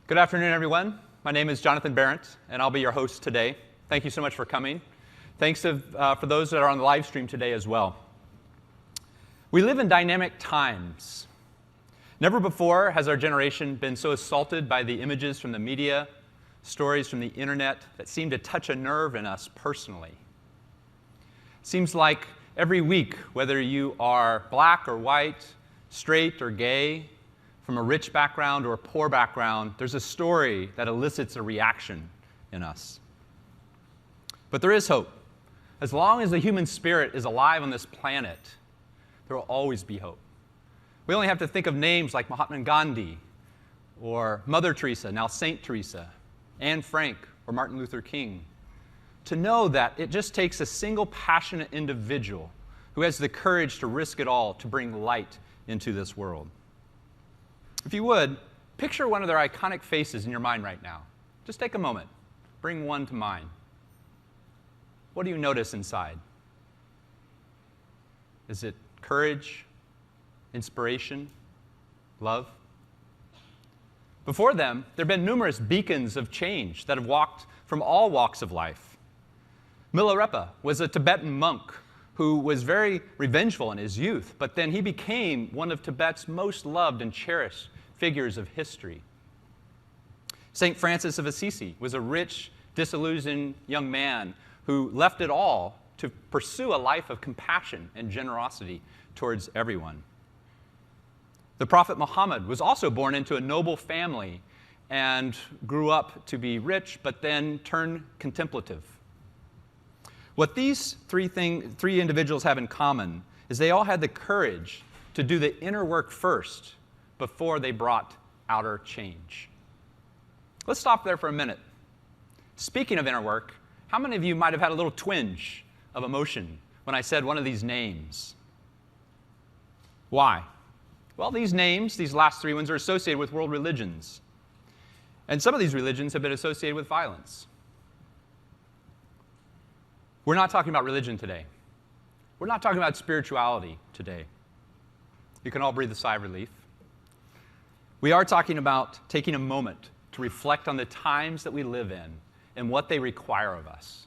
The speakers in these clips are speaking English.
Good afternoon, everyone. My name is Jonathan Barrett, and I'll be your host today. Thank you so much for coming. Thanks for those that are on the live stream today as well. We live in dynamic times. Never before has our generation been so assaulted by the images from the media, stories from the internet that seem to touch a nerve in us personally. Seems like every week, whether you are black or white, straight or gay, from a rich background or a poor background, there's a story that elicits a reaction in us. But there is hope. As long as the human spirit is alive on this planet, there will always be hope. We only have to think of names like Mahatma Gandhi, or Mother Teresa, now Saint Teresa, Anne Frank, or Martin Luther King, to know that it just takes a single passionate individual who has the courage to risk it all to bring light into this world. If you would, picture one of their iconic faces in your mind right now. Just take a moment. Bring one to mind. What do you notice inside? Is it courage, inspiration, love? Before them, there have been numerous beacons of change that have walked from all walks of life. Milarepa was a Tibetan monk who was very revengeful in his youth, but then he became one of Tibet's most loved and cherished figures of history. St. Francis of Assisi was a rich, disillusioned young man who left it all to pursue a life of compassion and generosity towards everyone. The Prophet Muhammad was also born into a noble family and grew up to be rich, but then turned contemplative. What these three individuals have in common is they all had the courage to do the inner work first before they brought outer change. Let's stop there for a minute. Speaking of inner work, how many of you might have had a little twinge of emotion when I said one of these names? Why? Well, these names, these last three ones, are associated with world religions. And some of these religions have been associated with violence. We're not talking about religion today. We're not talking about spirituality today. You can all breathe a sigh of relief. We are talking about taking a moment to reflect on the times that we live in and what they require of us.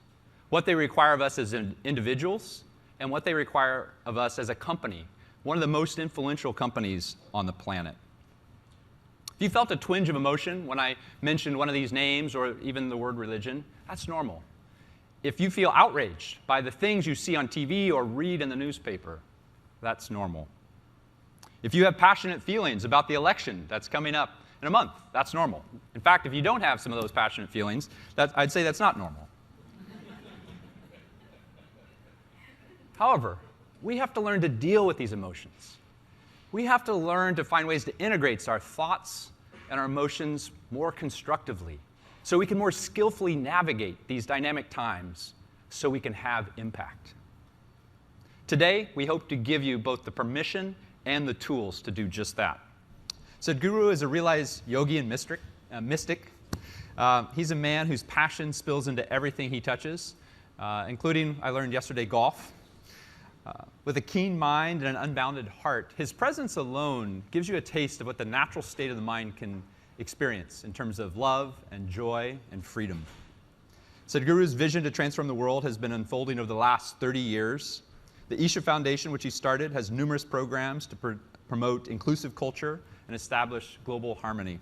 What they require of us as individuals and what they require of us as a company, one of the most influential companies on the planet. If you felt a twinge of emotion when I mentioned one of these names or even the word religion, that's normal. If you feel outraged by the things you see on TV or read in the newspaper, that's normal. If you have passionate feelings about the election that's coming up in a month, that's normal. In fact, if you don't have some of those passionate feelings, I'd say that's not normal. However, we have to learn to deal with these emotions. We have to learn to find ways to integrate our thoughts and our emotions more constructively so we can more skillfully navigate these dynamic times so we can have impact. Today, we hope to give you both the permission and the tools to do just that. Sadhguru is a realized yogi and mystic. He's a man whose passion spills into everything he touches, including, I learned yesterday, golf. With a keen mind and an unbounded heart, his presence alone gives you a taste of what the natural state of the mind can experience in terms of love and joy and freedom. Sadhguru's vision to transform the world has been unfolding over the last 30 years. The Isha Foundation, which he started, has numerous programs to promote inclusive culture and establish global harmony.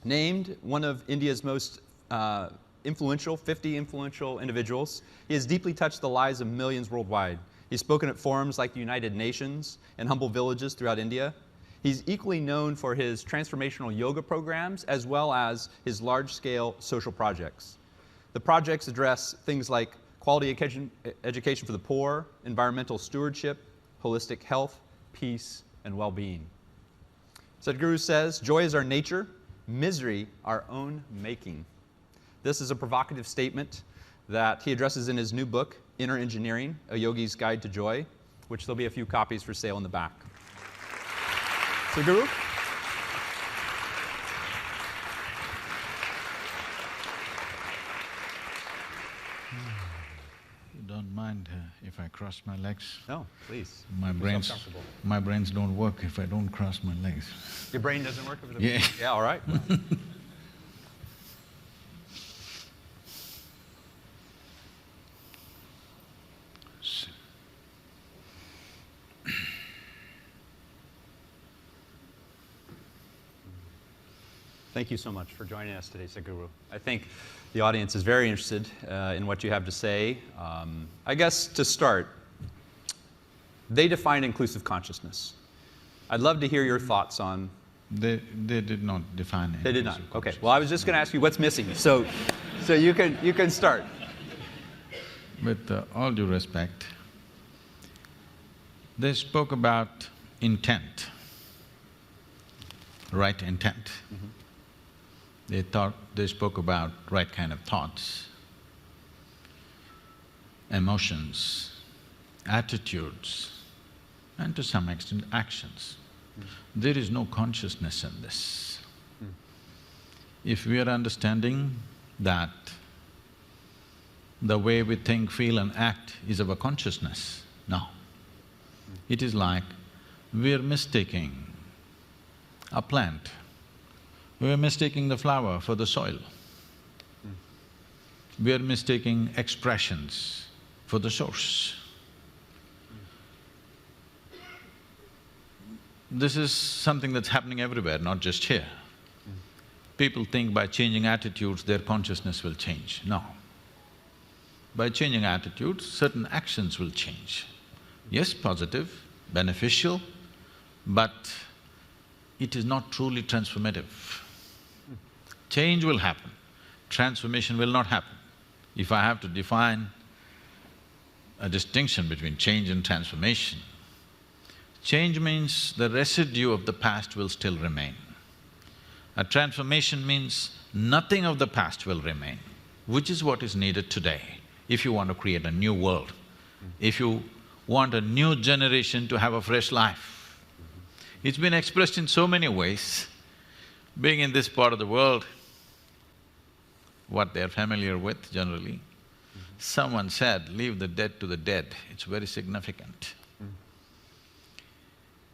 Named one of India's most 50 influential individuals, he has deeply touched the lives of millions worldwide. He's spoken at forums like the United Nations and humble villages throughout India. He's equally known for his transformational yoga programs as well as his large-scale social projects. The projects address things like quality education for the poor, environmental stewardship, holistic health, peace, and well-being. Sadhguru says, "Joy is our nature, misery our own making." This is a provocative statement that he addresses in his new book, Inner Engineering, A Yogi's Guide to Joy, which there'll be a few copies for sale in the back. Sadhguru? You don't mind if I cross my legs? No, please. My brains don't work if I don't cross my legs. Your brain doesn't work? Yeah. Yeah, all right. Well. Thank you so much for joining us today, Sadhguru. I think the audience is very interested in what you have to say. I guess to start, they define inclusive consciousness. I'd love to hear your thoughts on... They did not define it. They did not. Okay. Well, I was just going to ask you what's missing. So you can start. With all due respect, they spoke about intent, right intent. Mm-hmm. They spoke about right kind of thoughts, emotions, attitudes, and to some extent actions. There is no consciousness in this. If we are understanding that the way we think, feel and act is our consciousness, no. It is like we are mistaking a plant, we are mistaking the flower for the soil. We are mistaking expressions for the source. This is something that's happening everywhere, not just here. People think by changing attitudes, their consciousness will change. No. By changing attitudes, certain actions will change. Yes, positive, beneficial, but it is not truly transformative. Change will happen, transformation will not happen. If I have to define a distinction between change and transformation, change means the residue of the past will still remain. A transformation means nothing of the past will remain, which is what is needed today if you want to create a new world, if you want a new generation to have a fresh life. It's been expressed in so many ways. Being in this part of the world, what they're familiar with generally, someone said, leave the dead to the dead. It's very significant.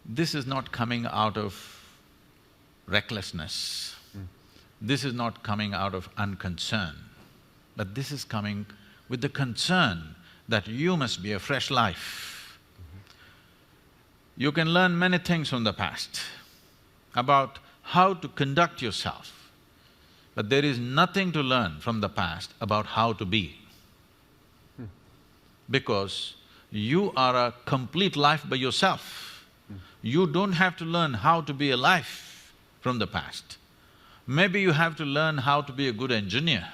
This is not coming out of recklessness. This is not coming out of unconcern, but this is coming with the concern that you must be a fresh life. You can learn many things from the past about how to conduct yourself, but there is nothing to learn from the past about how to be. Because you are a complete life by yourself. You don't have to learn how to be a life from the past. Maybe you have to learn how to be a good engineer.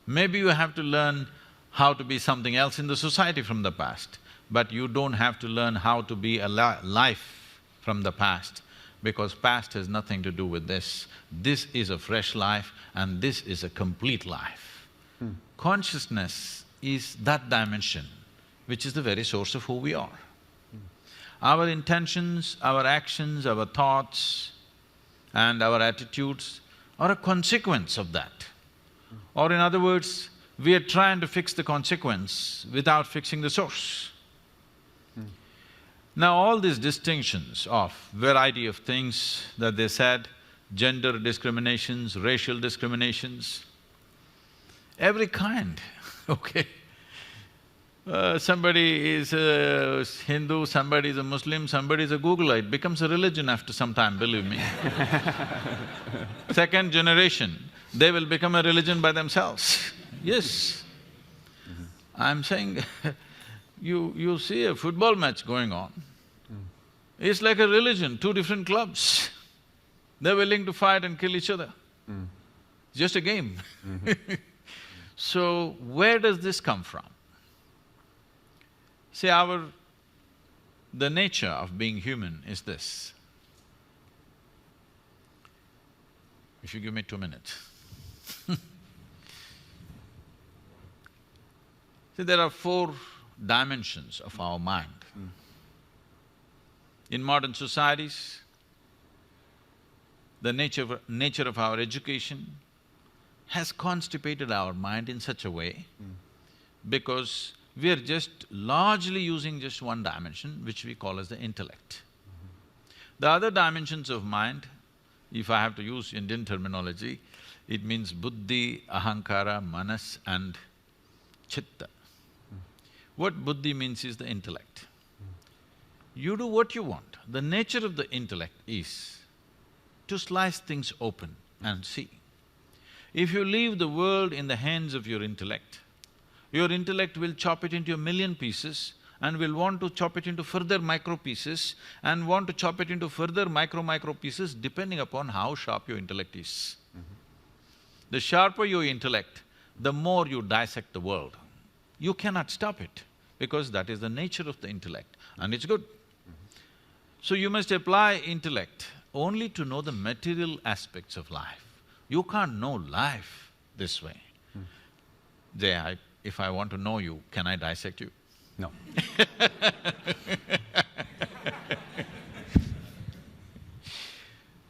Maybe you have to learn how to be something else in the society from the past, but you don't have to learn how to be a life from the past, because past has nothing to do with this. This is a fresh life and this is a complete life. Consciousness is that dimension which is the very source of who we are. Our intentions, our actions, our thoughts and our attitudes are a consequence of that. Or in other words, we are trying to fix the consequence without fixing the source. Now all these distinctions of variety of things that they said, gender discriminations, racial discriminations, every kind, okay? Somebody is a Hindu, somebody is a Muslim, somebody is a Googler, it becomes a religion after some time, believe me. Second generation, they will become a religion by themselves. Yes. I'm saying, you see a football match going on, it's like a religion, two different clubs. They're willing to fight and kill each other. It's just a game. So, where does this come from? See, the nature of being human is this. If you give me 2 minutes. See, there are 4 dimensions of our mind. In modern societies, the nature of our education has constipated our mind in such a way because we are just largely using just one dimension, which we call as the intellect. The other dimensions of mind, if I have to use Indian terminology, it means buddhi, ahankara, manas and chitta. What buddhi means is the intellect. You do what you want. The nature of the intellect is to slice things open and see. If you leave the world in the hands of your intellect will chop it into a million pieces and will want to chop it into further micro pieces and want to chop it into further micro pieces depending upon how sharp your intellect is. The sharper your intellect, the more you dissect the world. You cannot stop it because that is the nature of the intellect and it's good. So you must apply intellect only to know the material aspects of life. You can't know life this way. Jay, if I want to know you, can I dissect you? No.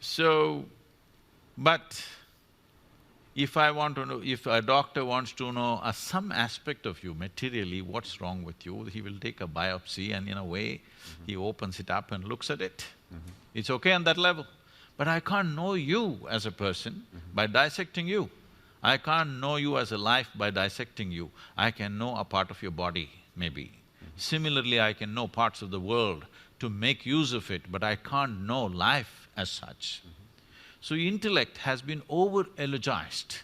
So, but if I want to know, if a doctor wants to know some aspect of you materially, what's wrong with you, he will take a biopsy and in a way, he opens it up and looks at it. It's okay on that level. But I can't know you as a person by dissecting you. I can't know you as a life by dissecting you. I can know a part of your body, maybe. Similarly, I can know parts of the world to make use of it, but I can't know life as such. So intellect has been over-eulogized.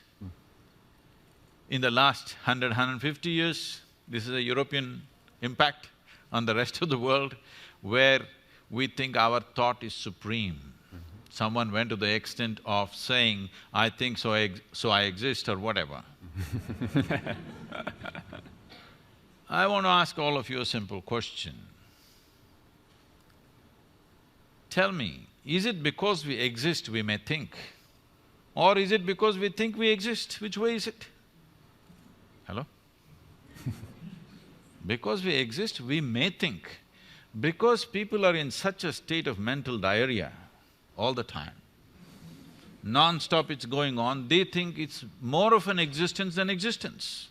In the last 150 years, this is a European impact on the rest of the world, where we think our thought is supreme. Someone went to the extent of saying, I think so I exist or whatever. I want to ask all of you a simple question. Tell me, is it because we exist we may think? Or is it because we think we exist? Which way is it? Hello? Because we exist, we may think. Because people are in such a state of mental diarrhea all the time, non-stop it's going on, they think it's more of an existence than existence.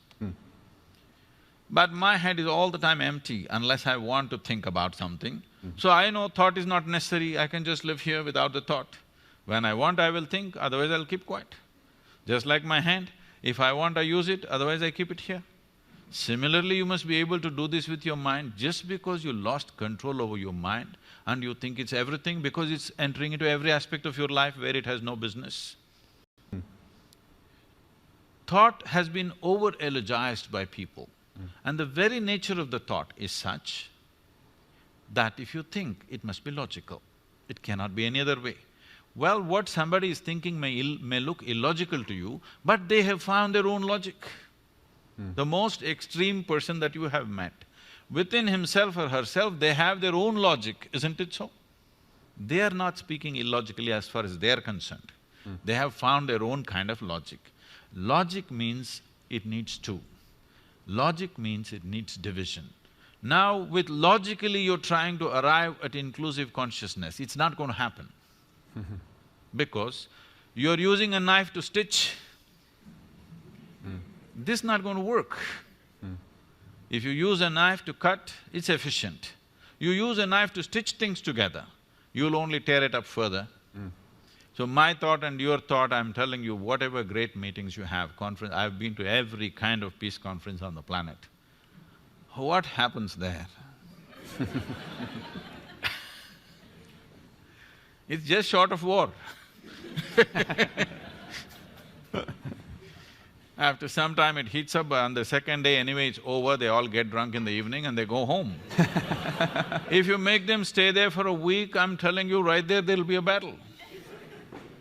But my head is all the time empty unless I want to think about something. So I know thought is not necessary, I can just live here without the thought. When I want, I will think, otherwise I'll keep quiet. Just like my hand, if I want, I use it, otherwise I keep it here. Similarly, you must be able to do this with your mind. Just because you lost control over your mind and you think it's everything because it's entering into every aspect of your life where it has no business. Thought has been over-eulogized by people. And the very nature of the thought is such that if you think, it must be logical. It cannot be any other way. Well, what somebody is thinking may look illogical to you, but they have found their own logic. The most extreme person that you have met, within himself or herself, they have their own logic, isn't it so? They are not speaking illogically as far as they are concerned. They have found their own kind of logic. Logic means it needs two. Logic means it needs division. Now, with logically you're trying to arrive at inclusive consciousness, it's not going to happen. Because you're using a knife to stitch, this is not going to work. If you use a knife to cut, it's efficient. You use a knife to stitch things together, you'll only tear it up further. So my thought and your thought, I'm telling you, whatever great meetings you have, conference, I've been to every kind of peace conference on the planet. What happens there? It's just short of war. After some time it heats up, on the second day anyway it's over, they all get drunk in the evening and they go home. If you make them stay there for a week, I'm telling you right there'll be a battle.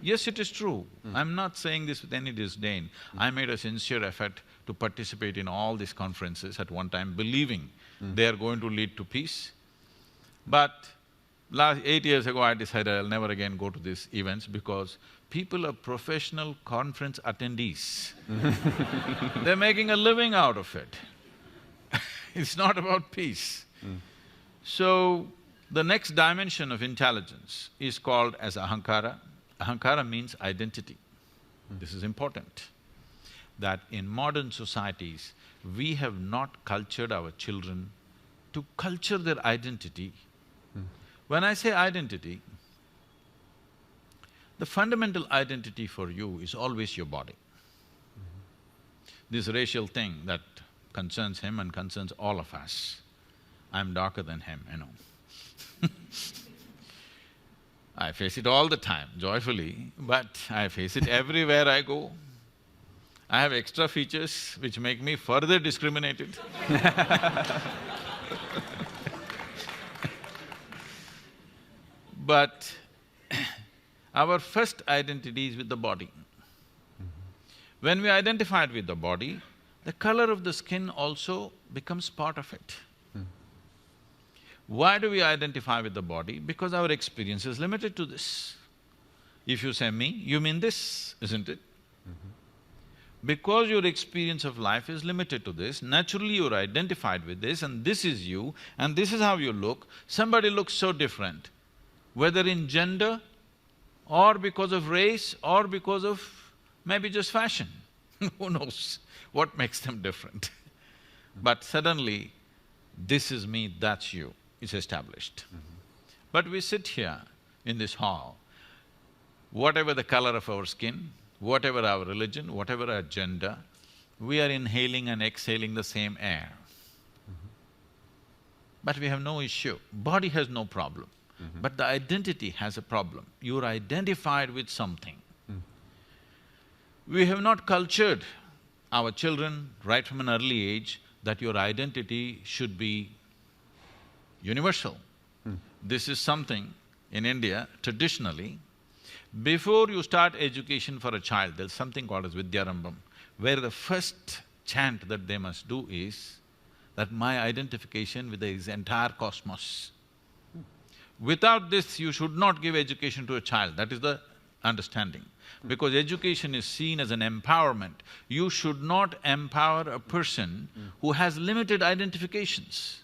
Yes, it is true. I'm not saying this with any disdain. I made a sincere effort to participate in all these conferences at one time, believing they are going to lead to peace. But last 8 years ago, I decided I'll never again go to these events because people are professional conference attendees. They're making a living out of it. It's not about peace. So, the next dimension of intelligence is called as ahankara. Ahankara means identity. This is important, that in modern societies, we have not cultured our children to culture their identity. When I say identity, the fundamental identity for you is always your body. This racial thing that concerns him and concerns all of us. I'm darker than him, you know. I face it all the time, joyfully, but I face it everywhere I go. I have extra features which make me further discriminated. But our first identity is with the body. When we identified with the body, the color of the skin also becomes part of it. Why do we identify with the body? Because our experience is limited to this. If you say me, you mean this, isn't it? Because your experience of life is limited to this, naturally you're identified with this and this is you and this is how you look. Somebody looks so different, whether in gender or because of race or because of maybe just fashion. Who knows what makes them different? But suddenly, this is me, that's you, it's established. But we sit here in this hall, whatever the color of our skin, whatever our religion, whatever our gender, we are inhaling and exhaling the same air. But we have no issue. Body has no problem. But the identity has a problem. You're identified with something. We have not cultured our children right from an early age that your identity should be universal. This is something in India, traditionally, before you start education for a child, there's something called as Vidyarambham, where the first chant that they must do is that my identification with the entire cosmos. Without this, you should not give education to a child, that is the understanding. Because education is seen as an empowerment. You should not empower a person who has limited identifications.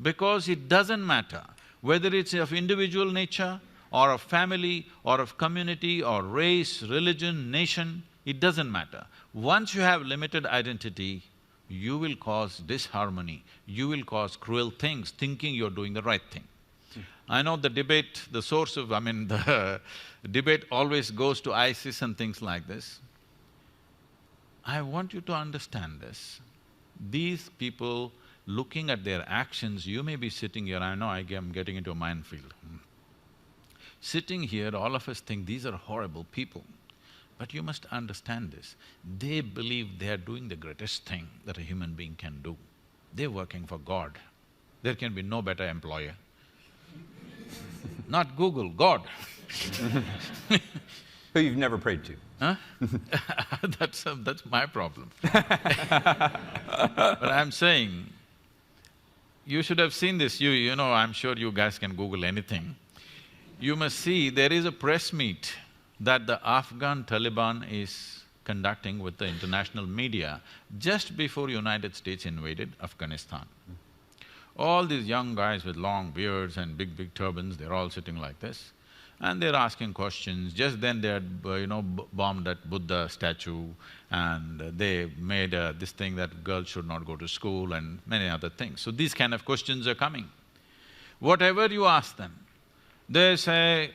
Because it doesn't matter whether it's of individual nature or of family or of community or race, religion, nation, it doesn't matter. Once you have limited identity, you will cause disharmony, you will cause cruel things, thinking you're doing the right thing. I know the debate, the source of… the debate always goes to ISIS and things like this. I want you to understand this. These people, looking at their actions, you may be sitting here, I know I'm getting into a minefield. Sitting here, all of us think these are horrible people. But you must understand this, they believe they are doing the greatest thing that a human being can do. They're working for God. There can be no better employer. Not Google, God. Who you've never prayed to. Huh? That's my problem. But I'm saying, you should have seen this, you know, I'm sure you guys can Google anything. You must see, there is a press meet that the Afghan Taliban is conducting with the international media just before United States invaded Afghanistan. All these young guys with long beards and big turbans, they're all sitting like this, and they're asking questions. Just then they had, bombed that Buddha statue, and they made this thing that girls should not go to school and many other things. So these kind of questions are coming. Whatever you ask them, they say,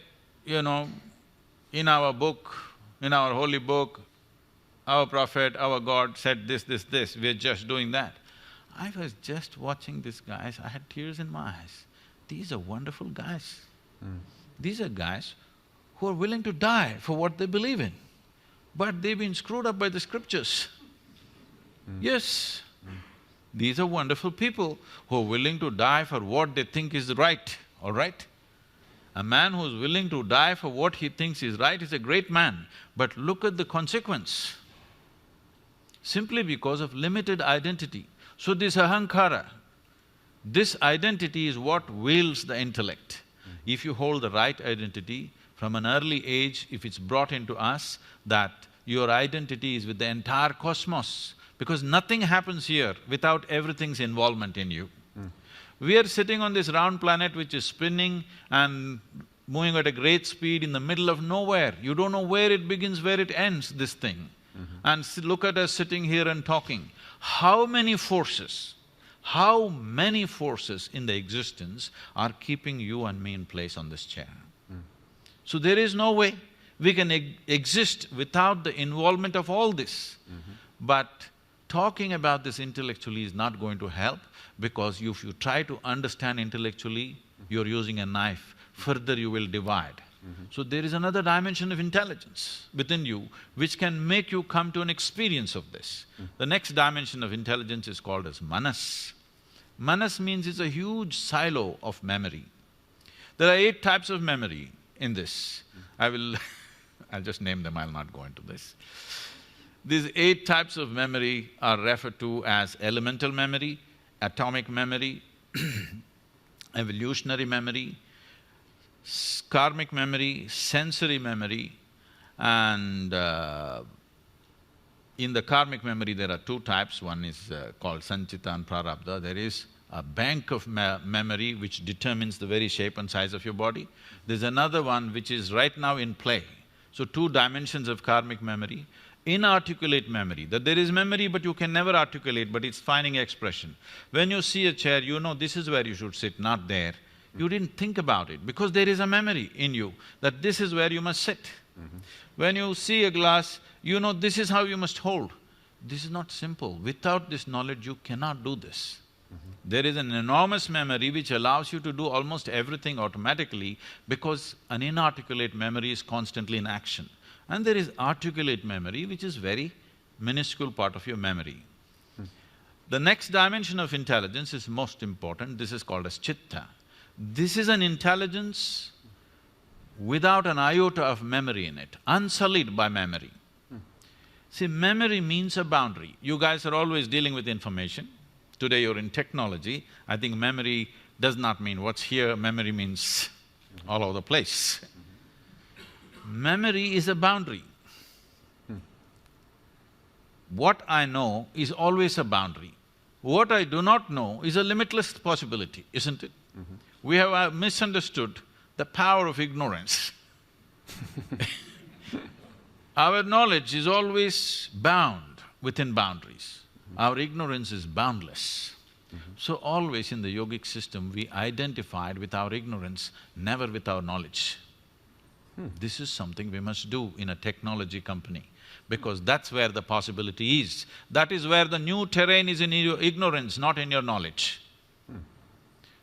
in our book, in our holy book, our prophet, our God said this, we're just doing that. I was just watching these guys, I had tears in my eyes. These are wonderful guys. These are guys who are willing to die for what they believe in. But they've been screwed up by the scriptures. Yes, these are wonderful people who are willing to die for what they think is right, all right? A man who's willing to die for what he thinks is right is a great man, but look at the consequence. Simply because of limited identity. So this ahankara, this identity is what wields the intellect. If you hold the right identity, from an early age, if it's brought into us that your identity is with the entire cosmos, because nothing happens here without everything's involvement in you. We are sitting on this round planet which is spinning and moving at a great speed in the middle of nowhere. You don't know where it begins, where it ends, this thing. And look at us sitting here and talking. How many forces in the existence are keeping you and me in place on this chair? So there is no way we can exist without the involvement of all this. But talking about this intellectually is not going to help, because if you try to understand intellectually, you're using a knife, further you will divide. So there is another dimension of intelligence within you which can make you come to an experience of this. The next dimension of intelligence is called as manas. Manas means it's a huge silo of memory. There are 8 types of memory in this. I'll just name them, I'll not go into this. These 8 types of memory are referred to as elemental memory, atomic memory, evolutionary memory, karmic memory, sensory memory, and in the karmic memory there are 2 types. One is called sanchita and prarabdha. There is a bank of memory which determines the very shape and size of your body. There's another one which is right now in play. So 2 dimensions of karmic memory. Inarticulate memory, that there is memory but you can never articulate, but it's finding expression. When you see a chair, you know this is where you should sit, not there. You didn't think about it because there is a memory in you that this is where you must sit. When you see a glass, you know this is how you must hold. This is not simple. Without this knowledge, you cannot do this. There is an enormous memory which allows you to do almost everything automatically because an inarticulate memory is constantly in action. And there is articulate memory which is very minuscule part of your memory. The next dimension of intelligence is most important, this is called as chitta. This is an intelligence without an iota of memory in it, unsullied by memory. See, memory means a boundary. You guys are always dealing with information. Today you're in technology. I think memory does not mean what's here, memory means all over the place. Memory is a boundary. What I know is always a boundary. What I do not know is a limitless possibility, isn't it? We have misunderstood the power of ignorance. Our knowledge is always bound within boundaries. Our ignorance is boundless. So always in the yogic system, we identified with our ignorance, never with our knowledge. This is something we must do in a technology company, because that's where the possibility is. That is where the new terrain is, in your ignorance, not in your knowledge.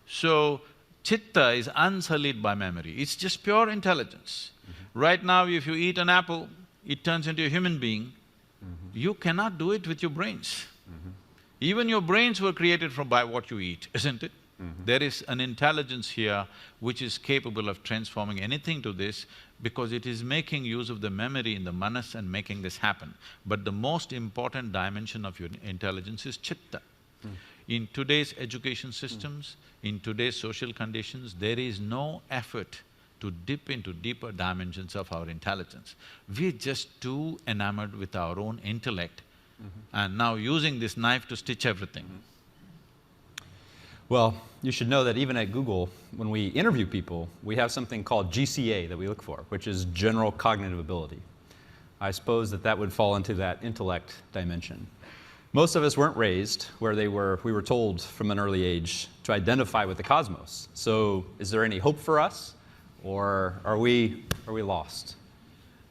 So, chitta is unsullied by memory, it's just pure intelligence. Right now, if you eat an apple, it turns into a human being. You cannot do it with your brains. Even your brains were created by what you eat, isn't it? There is an intelligence here which is capable of transforming anything to this because it is making use of the memory in the manas and making this happen. But the most important dimension of your intelligence is chitta. In today's education systems, in today's social conditions, there is no effort to dip into deeper dimensions of our intelligence. We're just too enamored with our own intellect and now using this knife to stitch everything. Well, you should know that even at Google, when we interview people, we have something called GCA that we look for, which is general cognitive ability. I suppose that would fall into that intellect dimension. Most of us weren't raised where we were told from an early age to identify with the cosmos. So is there any hope for us, or are we lost?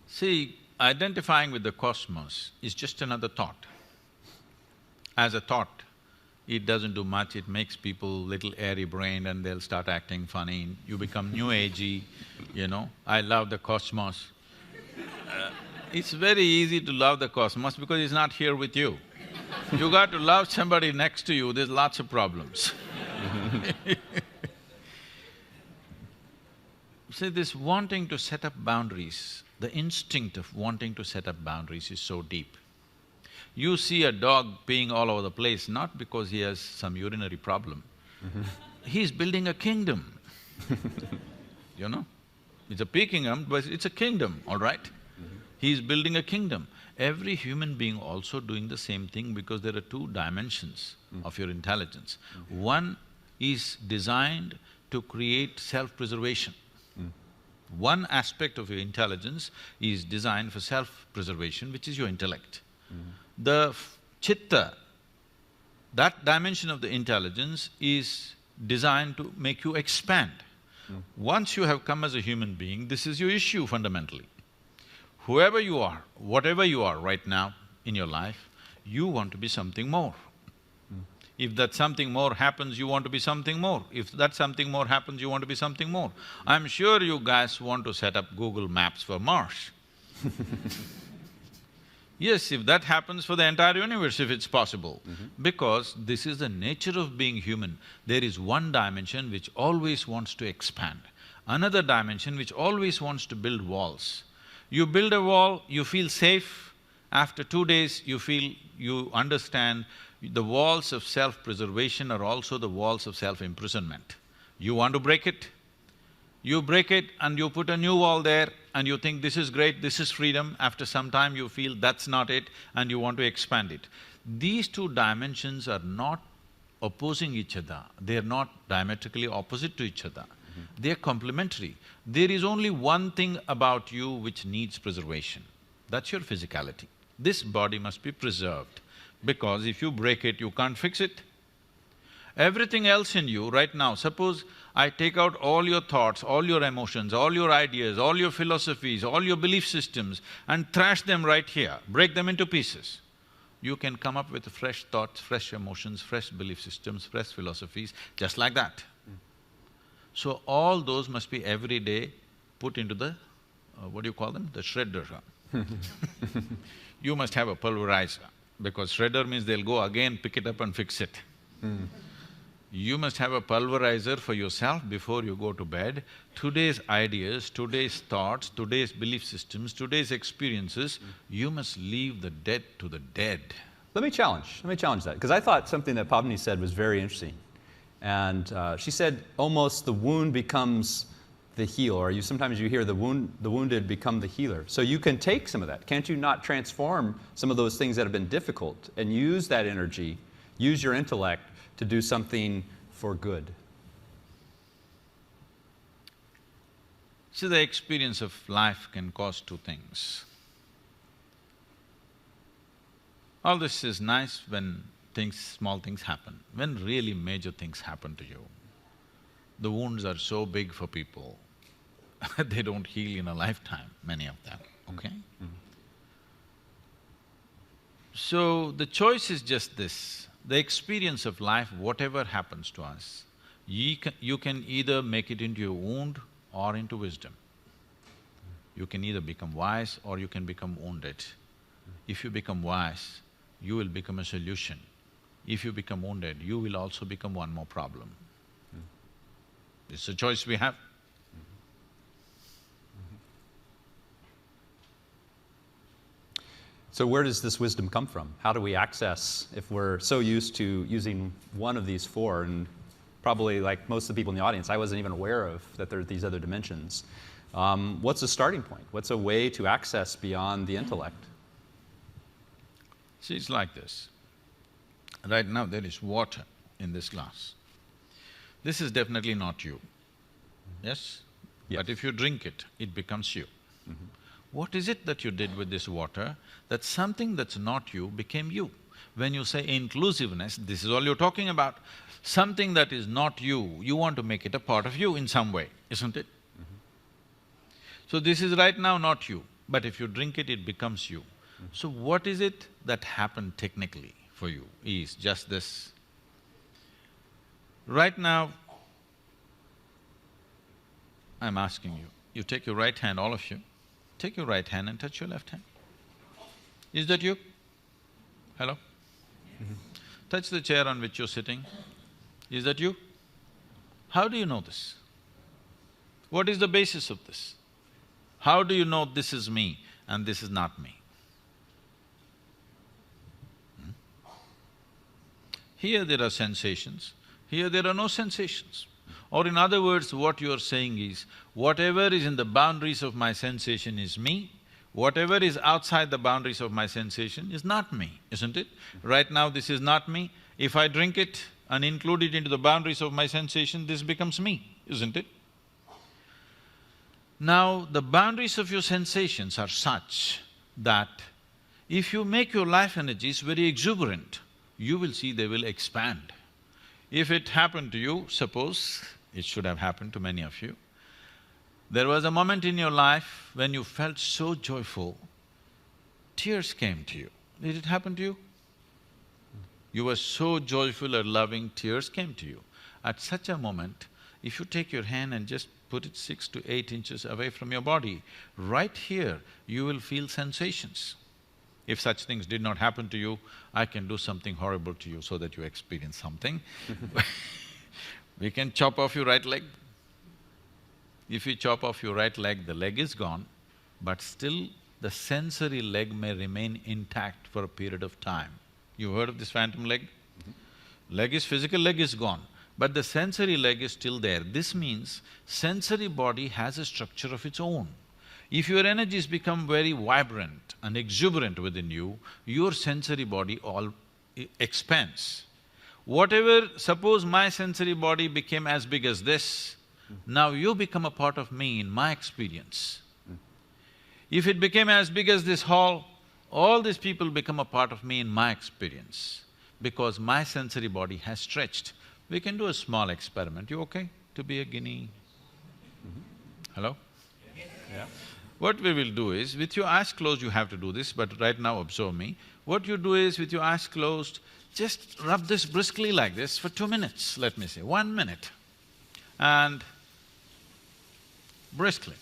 See, identifying with the cosmos is just another thought. As a thought, it doesn't do much, it makes people little airy-brained and they'll start acting funny. You become new agey, you know, I love the cosmos. It's very easy to love the cosmos because it's not here with you. You got to love somebody next to you, there's lots of problems. See, this wanting to set up boundaries, the instinct of wanting to set up boundaries is so deep. You see a dog peeing all over the place, not because he has some urinary problem. He's building a kingdom, you know? It's a pea kingdom, but it's a kingdom, all right? He's building a kingdom. Every human being also doing the same thing because there are 2 dimensions of your intelligence. One is designed to create self-preservation. One aspect of your intelligence is designed for self-preservation, which is your intellect. The chitta, that dimension of the intelligence is designed to make you expand. Once you have come as a human being, this is your issue fundamentally. Whoever you are, whatever you are right now in your life, you want to be something more. If that something more happens, you want to be something more. If that something more happens, you want to be something more. I'm sure you guys want to set up Google Maps for Mars. Yes, if that happens for the entire universe, if it's possible. Because this is the nature of being human. There is one dimension which always wants to expand, another dimension which always wants to build walls. You build a wall, you feel safe, after 2 days you understand the walls of self-preservation are also the walls of self-imprisonment. You want to break it? You break it and you put a new wall there and you think this is great, this is freedom. After some time you feel that's not it and you want to expand it. These two dimensions are not opposing each other, they are not diametrically opposite to each other. They are complementary. There is only one thing about you which needs preservation, that's your physicality. This body must be preserved, because if you break it, you can't fix it. Everything else in you right now, suppose I take out all your thoughts, all your emotions, all your ideas, all your philosophies, all your belief systems and thrash them right here, break them into pieces. You can come up with fresh thoughts, fresh emotions, fresh belief systems, fresh philosophies, just like that. So all those must be every day put into the… what do you call them? The shredder. You must have a pulverizer, because shredder means they'll go again, pick it up and fix it. You must have a pulverizer for yourself before you go to bed. Today's ideas, today's thoughts, today's belief systems, today's experiences, you must leave the dead to the dead. Let me challenge that, because I thought something that Pavni said was very interesting. And she said almost the wound becomes the healer, or sometimes you hear the wounded become the healer. So you can take some of that. Can't you not transform some of those things that have been difficult and use that energy, use your intellect to do something for good? See, the experience of life can cause two things. All this is nice when small things happen. When really major things happen to you, the wounds are so big for people, they don't heal in a lifetime, many of them, okay? So, the choice is just this, the experience of life, whatever happens to us, you can either make it into a wound or into wisdom. You can either become wise or you can become wounded. If you become wise, you will become a solution. If you become wounded, you will also become one more problem. It's a choice we have. So where does this wisdom come from? How do we access, if we're so used to using one of these four, and probably like most of the people in the audience, I wasn't even aware of that there are these other dimensions. What's a starting point? What's a way to access beyond the intellect? See, it's like this. Right now there is water in this glass. This is definitely not you, yes? Yes. But if you drink it, it becomes you. What is it that you did with this water, that something that's not you became you? When you say inclusiveness, this is all you're talking about. Something that is not you, you want to make it a part of you in some way, isn't it? So this is right now not you, but if you drink it, it becomes you. So what is it that happened technically for you is just this. Right now, I'm asking you, you take your right hand, all of you, take your right hand and touch your left hand. Is that you? Hello? Touch the chair on which you're sitting. Is that you? How do you know this? What is the basis of this? How do you know this is me and this is not me? Here there are sensations, here there are no sensations. Or in other words, what you are saying is, whatever is in the boundaries of my sensation is me, whatever is outside the boundaries of my sensation is not me, isn't it? Right now this is not me, if I drink it and include it into the boundaries of my sensation, this becomes me, isn't it? Now, the boundaries of your sensations are such that if you make your life energies very exuberant, you will see they will expand. If it happened to you, suppose, it should have happened to many of you, there was a moment in your life when you felt so joyful, tears came to you. Did it happen to you? You were so joyful or loving, tears came to you. At such a moment, if you take your hand and just put it 6 to 8 inches away from your body, right here, you will feel sensations. If such things did not happen to you, I can do something horrible to you so that you experience something. We can chop off your right leg. If you chop off your right leg, the leg is gone, but still the sensory leg may remain intact for a period of time. You heard of this phantom leg? Leg is physical, leg is gone, but the sensory leg is still there. This means sensory body has a structure of its own. If your energies become very vibrant and exuberant within you, your sensory body all expands. Whatever… suppose my sensory body became as big as this, now you become a part of me in my experience. If it became as big as this hall, all these people become a part of me in my experience, because my sensory body has stretched. We can do a small experiment. You okay to be a guinea? Hello? Yeah. What we will do is, with your eyes closed you have to do this, but right now observe me. What you do is, with your eyes closed, just rub this briskly like this for 2 minutes, let me say, 1 minute, and briskly.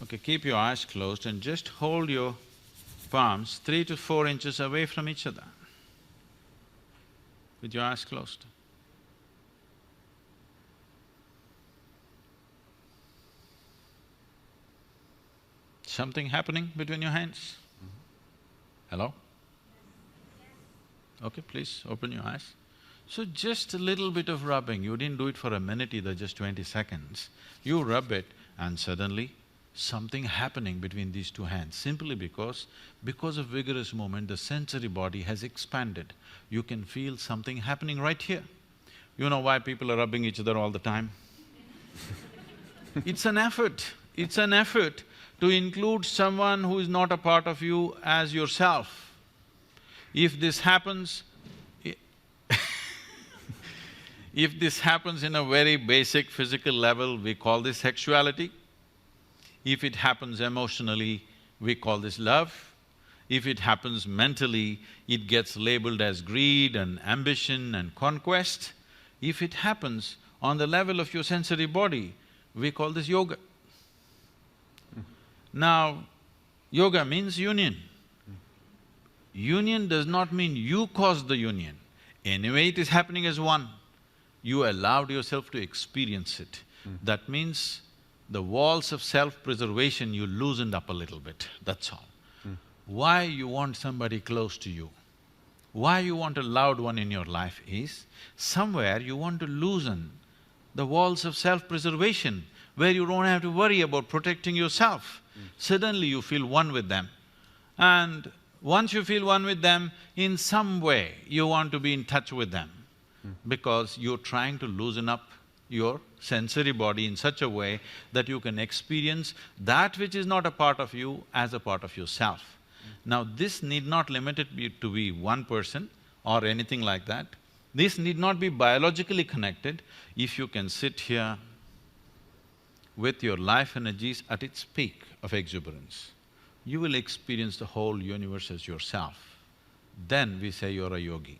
Okay, keep your eyes closed and just hold your palms 3 to 4 inches away from each other with your eyes closed. Something happening between your hands? Hello? Okay, please open your eyes. So just a little bit of rubbing, you didn't do it for a minute either, just 20 seconds. You rub it and suddenly something happening between these two hands, simply because of vigorous movement, the sensory body has expanded. You can feel something happening right here. You know why people are rubbing each other all the time? It's an effort to include someone who is not a part of you as yourself. If this happens, if this happens in a very basic physical level, we call this sexuality. If it happens emotionally, we call this love. If it happens mentally, it gets labeled as greed and ambition and conquest. If it happens on the level of your sensory body, we call this yoga. Now, yoga means union. Union does not mean you caused the union. Anyway, it is happening as one. You allowed yourself to experience it. That means the walls of self-preservation you loosened up a little bit, that's all. Why you want somebody close to you, why you want a loved one in your life is, somewhere you want to loosen the walls of self-preservation where you don't have to worry about protecting yourself. Suddenly you feel one with them. And once you feel one with them, in some way you want to be in touch with them because you're trying to loosen up your sensory body in such a way that you can experience that which is not a part of you as a part of yourself. Now, this need not limit it to be one person or anything like that. This need not be biologically connected. If you can sit here with your life energies at its peak of exuberance, you will experience the whole universe as yourself. Then we say you're a yogi.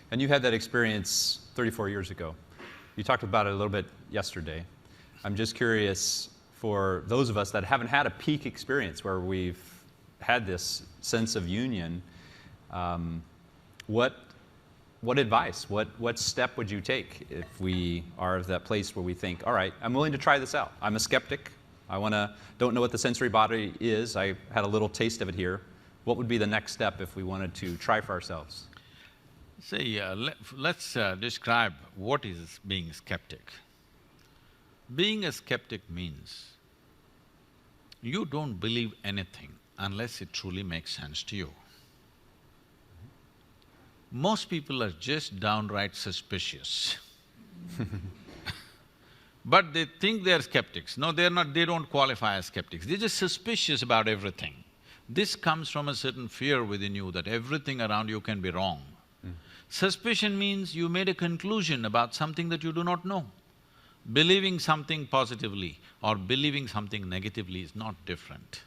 And you had that experience 34 years ago. You talked about it a little bit yesterday. I'm just curious, for those of us that haven't had a peak experience where we've had this sense of union, what advice, what step would you take if we are at that place where we think, all right, I'm willing to try this out. I'm a skeptic. Don't know what the sensory body is. I had a little taste of it here. What would be the next step if we wanted to try for ourselves? See, let's describe what is being a skeptic. Being a skeptic means you don't believe anything unless it truly makes sense to you. Most people are just downright suspicious. but they think they're skeptics. No, they're not, they don't qualify as skeptics. They're just suspicious about everything. This comes from a certain fear within you that everything around you can be wrong. Suspicion means you made a conclusion about something that you do not know. Believing something positively or believing something negatively is not different.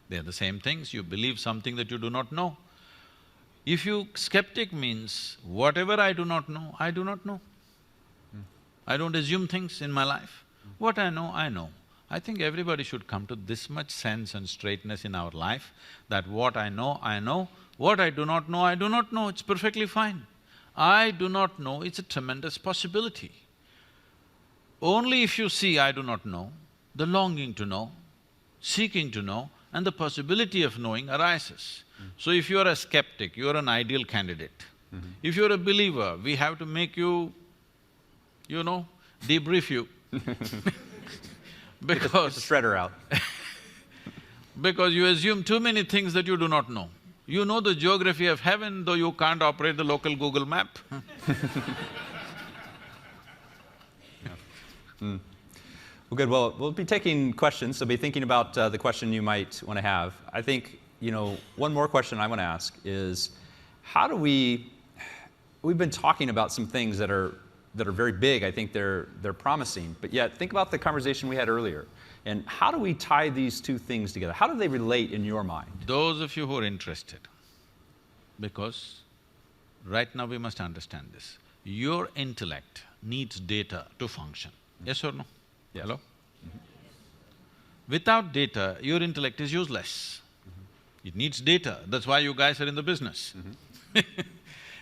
They're the same things. You believe something that you do not know. If you… skeptic means, whatever I do not know, I do not know. I don't assume things in my life. What I know, I know. I think everybody should come to this much sense and straightness in our life that what I know, I know. What I do not know, I do not know. It's perfectly fine. I do not know, it's a tremendous possibility. Only if you see I do not know, the longing to know, seeking to know, and the possibility of knowing arises. So if you are a skeptic, you are an ideal candidate. If you're a believer, we have to make you, debrief you because… Get the shredder out. because you assume too many things that you do not know. You know the geography of heaven, though you can't operate the local Google map. Well, good. Well, we'll be taking questions, so be thinking about the question you might want to have. I think, one more question I want to ask is, how do we… we've been talking about some things that are very big. I think they're promising, but yet think about the conversation we had earlier. And how do we tie these two things together? How do they relate in your mind? Those of you who are interested, because right now we must understand this, your intellect needs data to function. Yes or no? Yes. Hello? Without data, your intellect is useless. It needs data, that's why you guys are in the business.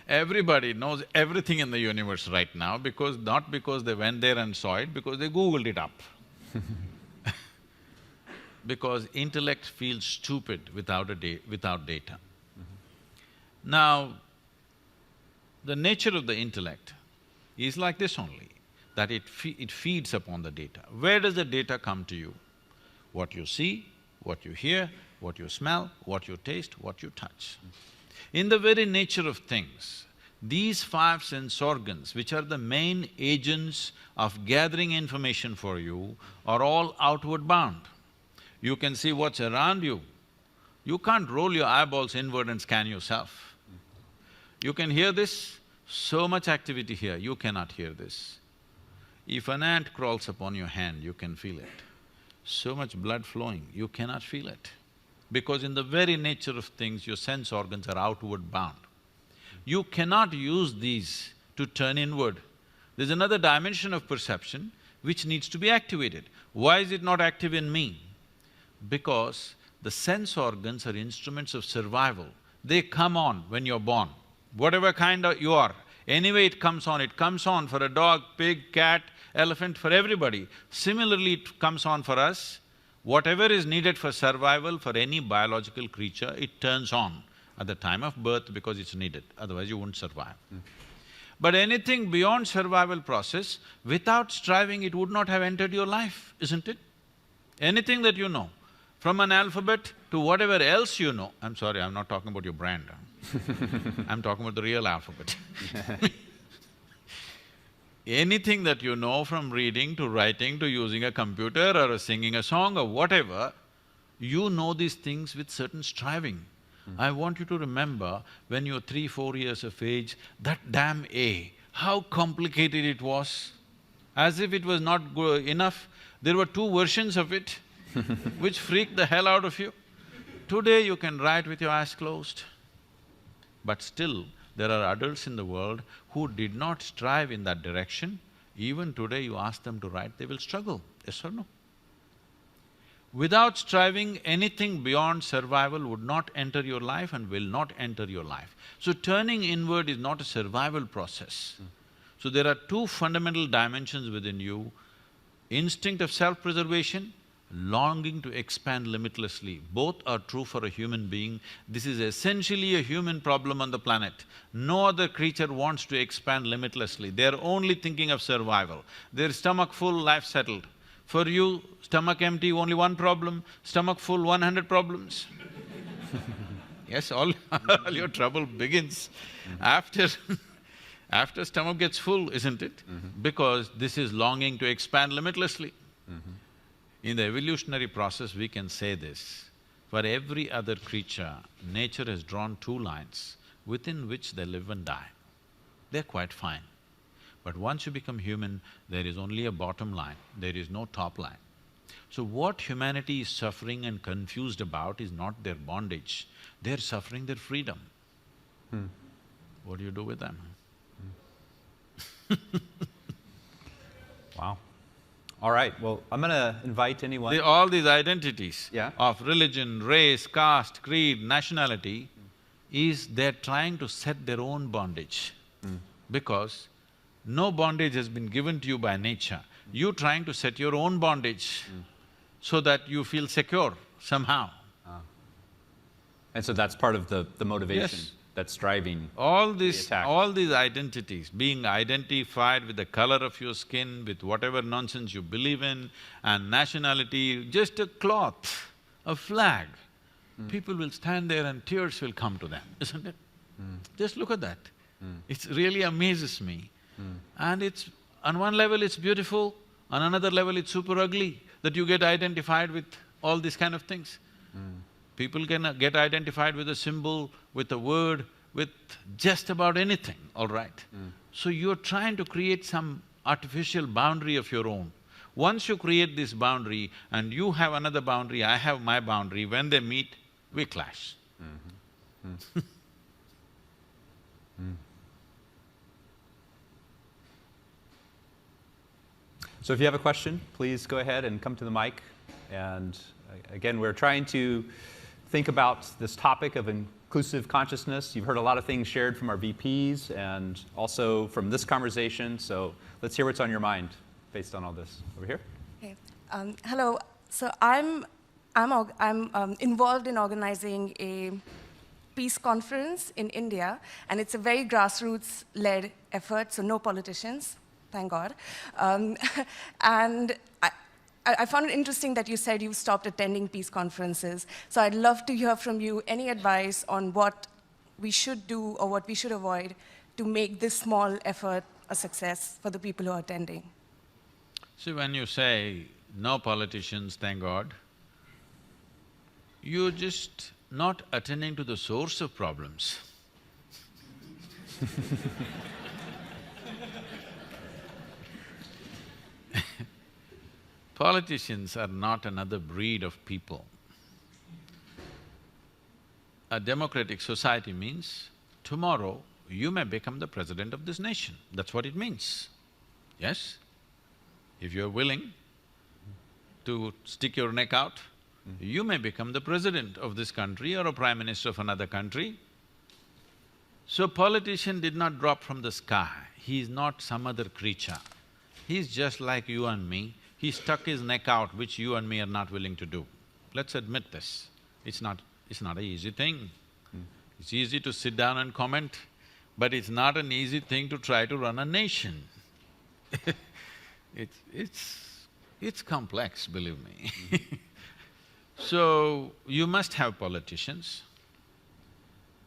Everybody knows everything in the universe right now not because they went there and saw it, because they Googled it up. Because intellect feels stupid without data. Now, the nature of the intellect is like this only, that it feeds upon the data. Where does the data come to you? What you see, what you hear, what you smell, what you taste, what you touch. In the very nature of things, these 5 sense organs, which are the main agents of gathering information for you, are all outward bound. You can see what's around you. You can't roll your eyeballs inward and scan yourself. You can hear this, so much activity here, you cannot hear this. If an ant crawls upon your hand, you can feel it. So much blood flowing, you cannot feel it. Because in the very nature of things, your sense organs are outward bound. You cannot use these to turn inward. There's another dimension of perception which needs to be activated. Why is it not active in me? Because the sense organs are instruments of survival. They come on when you're born, whatever kind you are. Anyway it comes on for a dog, pig, cat, elephant, for everybody. Similarly, it comes on for us. Whatever is needed for survival for any biological creature, it turns on at the time of birth because it's needed, otherwise you won't survive. But anything beyond survival process, without striving, it would not have entered your life, isn't it? Anything that you know, from an alphabet to whatever else you know… I'm sorry, I'm not talking about your brand, I'm talking about the real alphabet. Anything that you know, from reading to writing to using a computer or singing a song or whatever, you know these things with certain striving. I want you to remember when you're 3, 4 years of age, that damn A, how complicated it was. As if it was not enough, there were 2 versions of it which freaked the hell out of you. Today you can write with your eyes closed. But still, there are adults in the world who did not strive in that direction. Even today you ask them to write, they will struggle, yes or no? Without striving, anything beyond survival would not enter your life and will not enter your life. So turning inward is not a survival process. So there are 2 fundamental dimensions within you: instinct of self-preservation, longing to expand limitlessly. Both are true for a human being. This is essentially a human problem on the planet. No other creature wants to expand limitlessly. They're only thinking of survival. Their stomach full, life settled. For you, stomach empty, only 1 problem, stomach full, 100 problems. Yes, all your trouble begins after After stomach gets full, isn't it? Because this is longing to expand limitlessly. In the evolutionary process, we can say this. For every other creature, nature has drawn two lines within which they live and die. They're quite fine. But once you become human, there is only a bottom line, there is no top line. So what humanity is suffering and confused about is not their bondage, they're suffering their freedom. What do you do with them? Wow. All right, well, I'm gonna invite anyone… All these identities Yeah. of religion, race, caste, creed, nationality, is they're trying to set their own bondage. Because no bondage has been given to you by nature. You're trying to set your own bondage so that you feel secure somehow. And so that's part of the motivation Yes. that's driving… All the these attack. identities, being identified with the color of your skin, with whatever nonsense you believe in, and nationality, just a cloth, a flag, people will stand there and tears will come to them, isn't it? Just look at that. It really amazes me. And it's… on one level it's beautiful, on another level it's super ugly, that you get identified with all these kind of things. People can get identified with a symbol, with a word, with just about anything, all right? So you're trying to create some artificial boundary of your own. Once you create this boundary and you have another boundary, I have my boundary, when they meet, we clash. So if you have a question, please go ahead and come to the mic. And again, we're trying to think about this topic of inclusive consciousness. You've heard a lot of things shared from our VPs and also from this conversation, so let's hear what's on your mind based on all this. Over here. Okay. Hello. So I'm involved in organizing a peace conference in India, and it's a very grassroots-led effort, so no politicians, thank God. And I found it interesting that you said you stopped attending peace conferences. So I'd love to hear from you any advice on what we should do or what we should avoid to make this small effort a success for the people who are attending. See, when you say, no politicians, thank God, you're just not attending to the source of problems. Politicians are not another breed of people. A democratic society means tomorrow you may become the president of this nation, that's what it means, yes? If you're willing to stick your neck out, you may become the president of this country or a prime minister of another country. So politician did not drop from the sky, he is not some other creature. He's just like you and me, he stuck his neck out, which you and me are not willing to do. Let's admit this, it's not an easy thing. It's easy to sit down and comment, but it's not an easy thing to try to run a nation. It's complex, believe me. So, you must have politicians,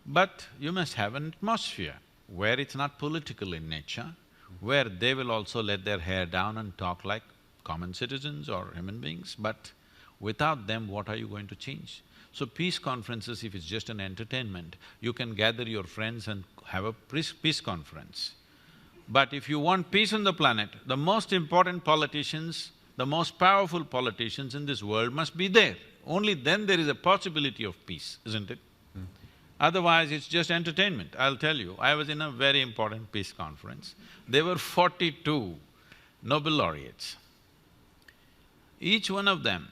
but you must have an atmosphere where it's not political in nature, where they will also let their hair down and talk like common citizens or human beings, but without them, what are you going to change? So peace conferences, if it's just an entertainment, you can gather your friends and have a peace conference. But if you want peace on the planet, the most important politicians, the most powerful politicians in this world must be there. Only then there is a possibility of peace, isn't it? Otherwise, it's just entertainment. I'll tell you, I was in a very important peace conference. There were 42 Nobel laureates. Each one of them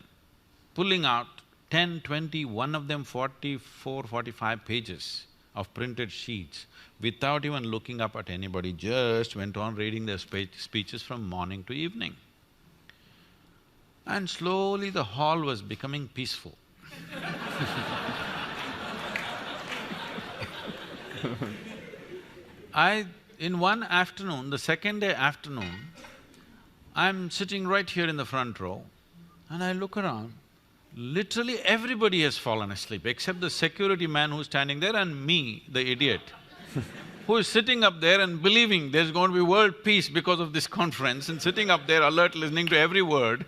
pulling out 10, 20, one of them 44, 45 pages of printed sheets without even looking up at anybody, just went on reading their speeches from morning to evening. And slowly the hall was becoming peaceful. In one afternoon, the second day afternoon, I'm sitting right here in the front row and I look around, literally everybody has fallen asleep except the security man who's standing there and me, the idiot. who is sitting up there and believing there's going to be world peace because of this conference and sitting up there alert, listening to every word.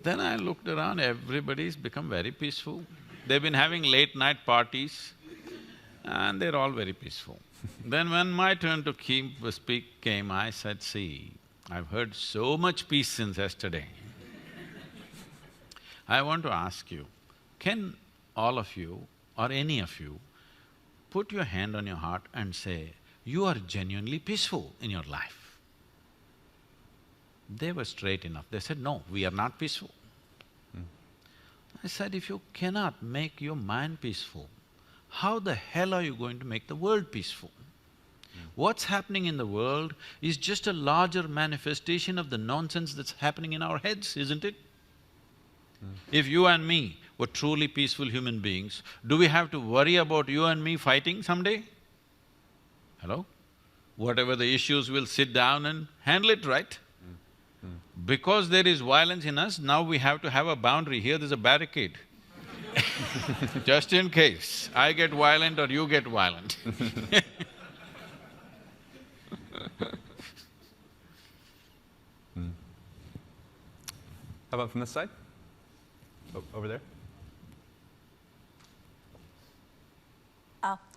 Then I looked around, everybody's become very peaceful. They've been having late-night parties and they're all very peaceful. Then when my turn to speak came, I said, see, I've heard so much peace since yesterday. I want to ask you, can all of you or any of you put your hand on your heart and say, you are genuinely peaceful in your life? They were straight enough. They said, no, we are not peaceful. I said, if you cannot make your mind peaceful, how the hell are you going to make the world peaceful? What's happening in the world is just a larger manifestation of the nonsense that's happening in our heads, isn't it? If you and me were truly peaceful human beings, do we have to worry about you and me fighting someday? Hello? Whatever the issues, we'll sit down and handle it, right? Because there is violence in us, now we have to have a boundary. Here there's a barricade. Just in case I get violent or you get violent. How about from this side? Over there?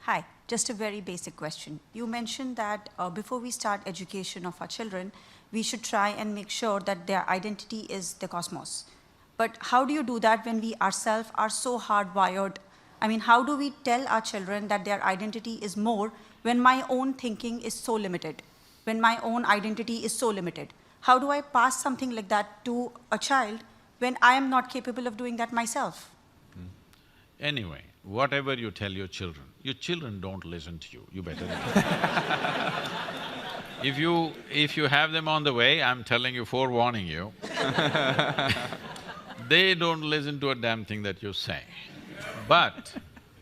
Hi, just a very basic question. You mentioned that before we start education of our children, we should try and make sure that their identity is the cosmos. But how do you do that when we ourselves are so hardwired? I mean, how do we tell our children that their identity is more when my own thinking is so limited, when my own identity is so limited? How do I pass something like that to a child when I am not capable of doing that myself? Anyway, whatever you tell your children don't listen to you, you better If you have them on the way, I'm telling you, forewarning you, they don't listen to a damn thing that you say. But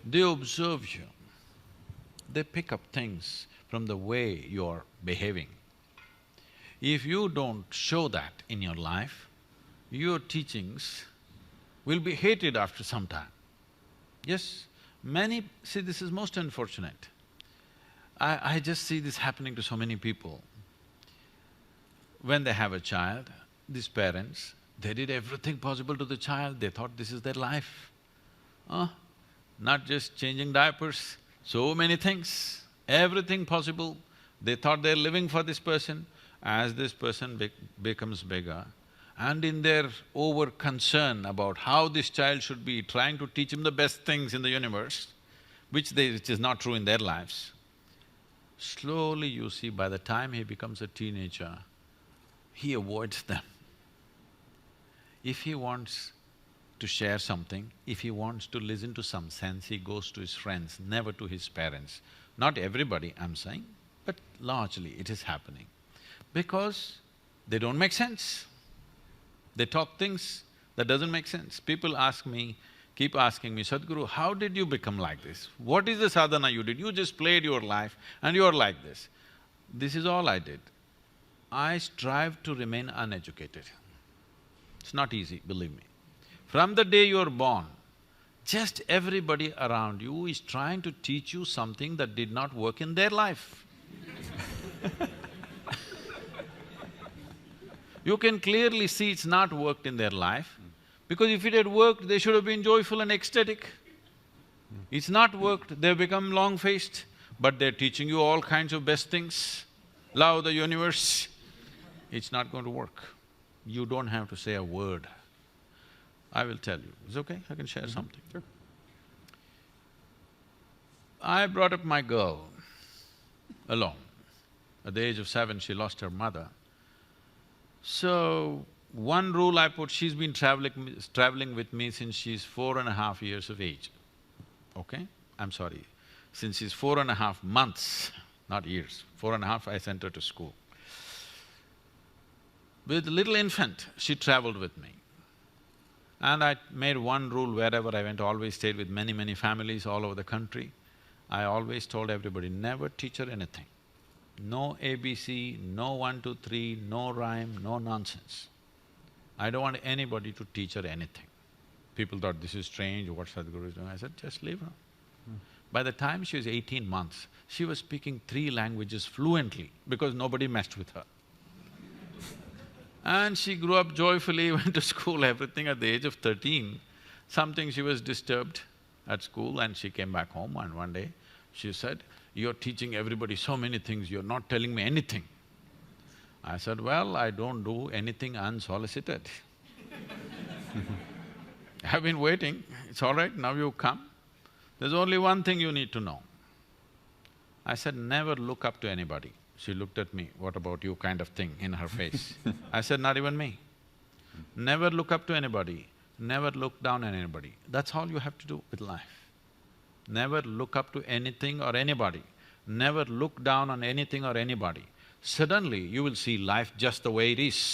they observe you. They pick up things from the way you're behaving. If you don't show that in your life, your teachings will be hated after some time. Yes, see, this is most unfortunate. I just see this happening to so many people. When they have a child, these parents, they did everything possible to the child, they thought this is their life. Not just changing diapers, so many things, everything possible. They thought they're living for this person. As this person becomes bigger, and in their over-concern about how this child should be, trying to teach him the best things in the universe, which is not true in their lives, slowly you see by the time he becomes a teenager, he avoids them. If he wants to share something, if he wants to listen to some sense, he goes to his friends, never to his parents. Not everybody, I'm saying, but largely it is happening. Because they don't make sense. They talk things that doesn't make sense. People ask me, keep asking me, Sadhguru, how did you become like this? What is the sadhana you did? You just played your life and you're like this. This is all I did. I strive to remain uneducated. It's not easy, believe me. From the day you're born, just everybody around you is trying to teach you something that did not work in their life. You can clearly see it's not worked in their life, because if it had worked, they should have been joyful and ecstatic. It's not worked, they've become long-faced, but they're teaching you all kinds of best things, love the universe. It's not going to work. You don't have to say a word. I will tell you. Is it okay? I can share something. Sure. I brought up my girl alone. At the age of 7, she lost her mother. So, one rule I put, she's been traveling with me since she's 4.5 years of age, okay? I'm sorry, since she's 4.5 months, not years. 4.5, I sent her to school. With little infant, she traveled with me. And I made one rule wherever I went, always stayed with many families all over the country. I always told everybody, never teach her anything. No ABC, no 1, 2, 3, no rhyme, no nonsense. I don't want anybody to teach her anything. People thought, this is strange, what Sadhguru is doing. I said, just leave her. By the time she was 18 months, she was speaking 3 languages fluently because nobody messed with her. And she grew up joyfully, went to school, everything. At the age of 13, something she was disturbed at school and she came back home, and one day she said, "You're teaching everybody so many things, you're not telling me anything." I said, "Well, I don't do anything unsolicited." I've been waiting, it's all right, now you come. There's only one thing you need to know. I said, "Never look up to anybody." She looked at me, "What about you?" kind of thing in her face. I said, "Not even me. Never look up to anybody, never look down on anybody. That's all you have to do with life. Never look up to anything or anybody, never look down on anything or anybody. Suddenly, you will see life just the way it is.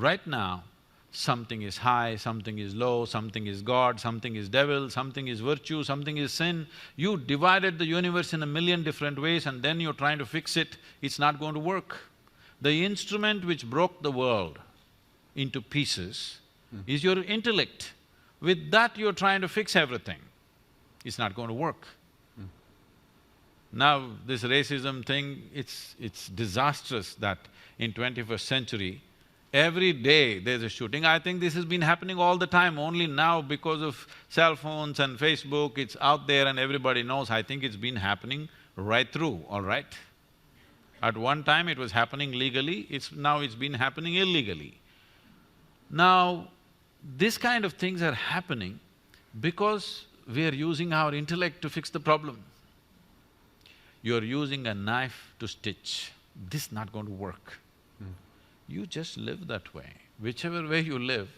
Right now, something is high, something is low, something is God, something is devil, something is virtue, something is sin. You divided the universe in a million different ways and then you're trying to fix it, it's not going to work. The instrument which broke the world into pieces is your intellect. With that you're trying to fix everything. It's not going to work. Now, this racism thing, it's disastrous that in 21st century, every day there's a shooting. I think this has been happening all the time, only now because of cell phones and Facebook, it's out there and everybody knows. I think it's been happening right through, all right? At one time it was happening legally, now it's been happening illegally. Now, this kind of things are happening because we are using our intellect to fix the problem. You're using a knife to stitch, this is not going to work. You just live that way. Whichever way you live,